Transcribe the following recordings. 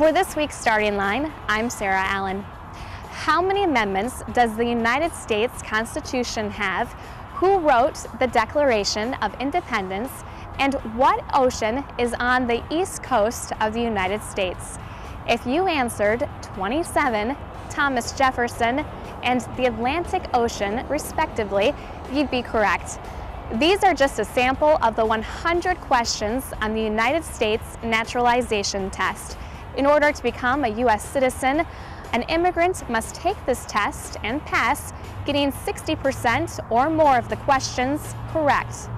For this week's starting line, I'm Sarah Allen. How many amendments does the United States Constitution have? Who wrote the Declaration of Independence? And what ocean is on the east coast of the United States? If you answered 27, Thomas Jefferson, and the Atlantic Ocean, respectively, you'd be correct. These are just a sample of the 100 questions on the United States naturalization test. In order to become a U.S. citizen, an immigrant must take this test and pass, getting 60% or more of the questions correct.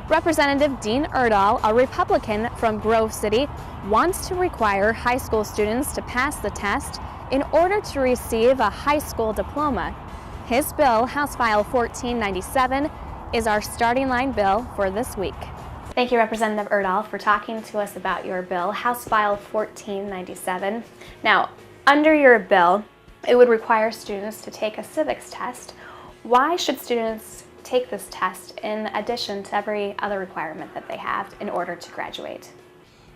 Representative Dean Urdahl, a Republican from Grove City, wants to require high school students to pass the test in order to receive a high school diploma. His bill, House File 1497, is our starting line bill for this week. Thank you, Representative Urdahl, for talking to us about your bill, House File 1497. Now, under your bill, it would require students to take a civics test. Why should students take this test in addition to every other requirement that they have in order to graduate?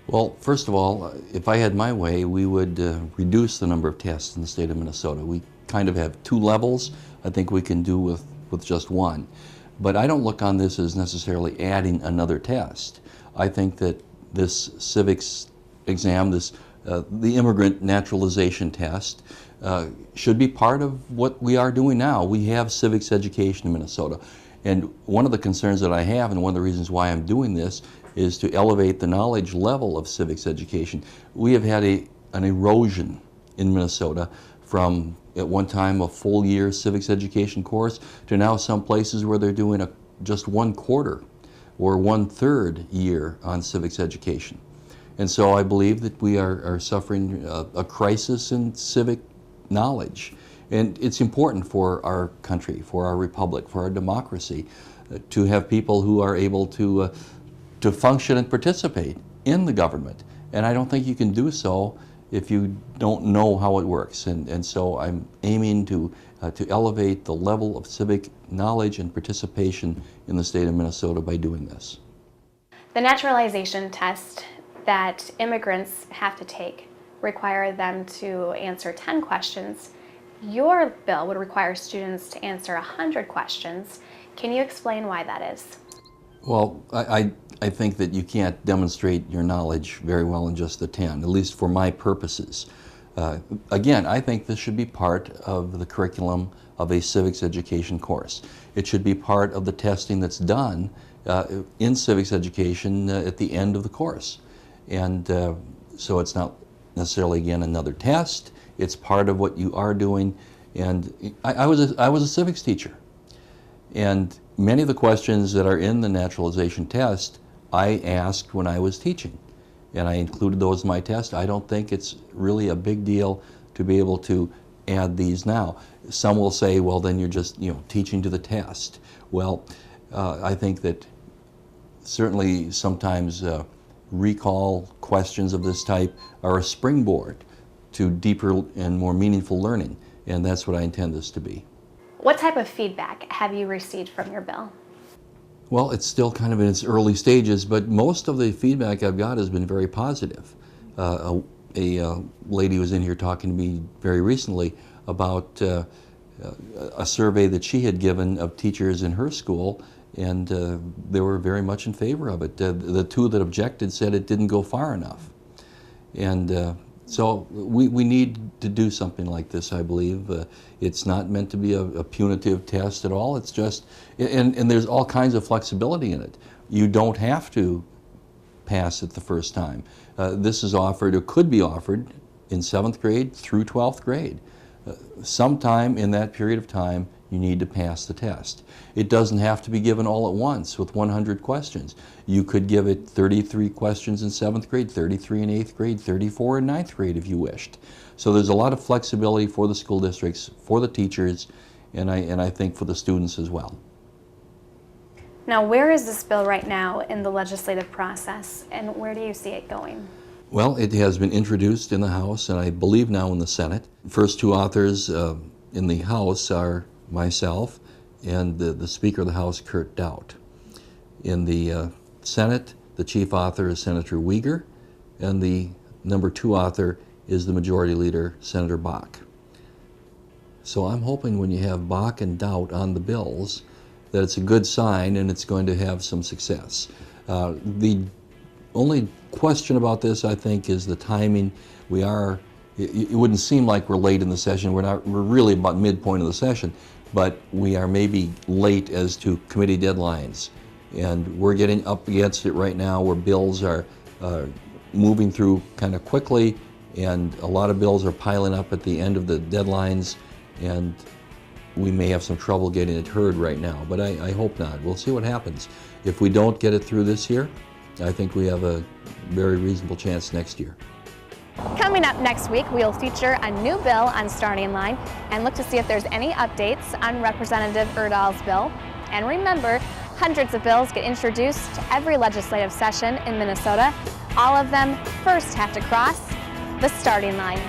Well, first of all, if I had my way, we would reduce the number of tests in the state of Minnesota. We kind of have two levels. I think we can do with just one. But I don't look on this as necessarily adding another test. I think that this civics exam, the immigrant naturalization test, should be part of what we are doing now. We have civics education in Minnesota. And one of the concerns that I have, and one of the reasons why I'm doing this, is to elevate the knowledge level of civics education. We have had an erosion in Minnesota from, at one time, a full year civics education course to now some places where they're doing just 1/4 or 1/3 year on civics education. And so I believe that we are suffering a crisis in civic knowledge. And it's important for our country, for our republic, for our democracy, to have people who are able to function and participate in the government. And I don't think you can do so if you don't know how it works. And so I'm aiming to elevate the level of civic knowledge and participation in the state of Minnesota by doing this. The naturalization test that immigrants have to take require them to answer 10 questions. Your bill would require students to answer 100 questions. Can you explain why that is? Well, I think that you can't demonstrate your knowledge very well in just the 10, at least for my purposes. Again, I think this should be part of the curriculum of a civics education course. It should be part of the testing that's done in civics education at the end of the course. And so it's not necessarily, again, another test. It's part of what you are doing. And I was a civics teacher. And many of the questions that are in the naturalization test, I asked when I was teaching. And I included those in my test. I don't think it's really a big deal to be able to add these now. Some will say, well, then you're just teaching to the test. Well, I think that certainly sometimes recall questions of this type are a springboard to deeper and more meaningful learning. And that's what I intend this to be. What type of feedback have you received from your bill? Well, it's still kind of in its early stages, but most of the feedback I've got has been very positive. A lady was in here talking to me very recently about a survey that she had given of teachers in her school, and they were very much in favor of it. The two that objected said it didn't go far enough. And so we need to do something like this, I believe. It's not meant to be a punitive test at all. It's just, and there's all kinds of flexibility in it. You don't have to pass it the first time. This is offered, or could be offered, in 7th grade through 12th grade. Sometime in that period of time, you need to pass the test. It doesn't have to be given all at once with 100 questions. You could give it 33 questions in 7th grade, 33 in 8th grade, 34 in 9th grade if you wished. So there's a lot of flexibility for the school districts, for the teachers, and I think for the students as well. Now, where is this bill right now in the legislative process, and where do you see it going? Well, it has been introduced in the House, and I believe now in the Senate. First two authors in the House are myself and the Speaker of the House, Kurt Daudt. In the Senate, the chief author is Senator Uyghur, and the number 2 author is the Majority Leader, Senator Bach. So I'm hoping when you have Bach and Doubt on the bills that it's a good sign and it's going to have some success. The only question about this, I think, is the timing. It wouldn't seem like we're late in the session. We're really about midpoint of the session, but we are maybe late as to committee deadlines. And we're getting up against it right now where bills are moving through kind of quickly, and a lot of bills are piling up at the end of the deadlines, and we may have some trouble getting it heard right now, but I hope not. We'll see what happens. If we don't get it through this year, I think we have a very reasonable chance next year. Coming up next week, we'll feature a new bill on starting line and look to see if there's any updates on Representative Urdahl's bill. And remember, hundreds of bills get introduced every legislative session in Minnesota. All of them first have to cross the starting line.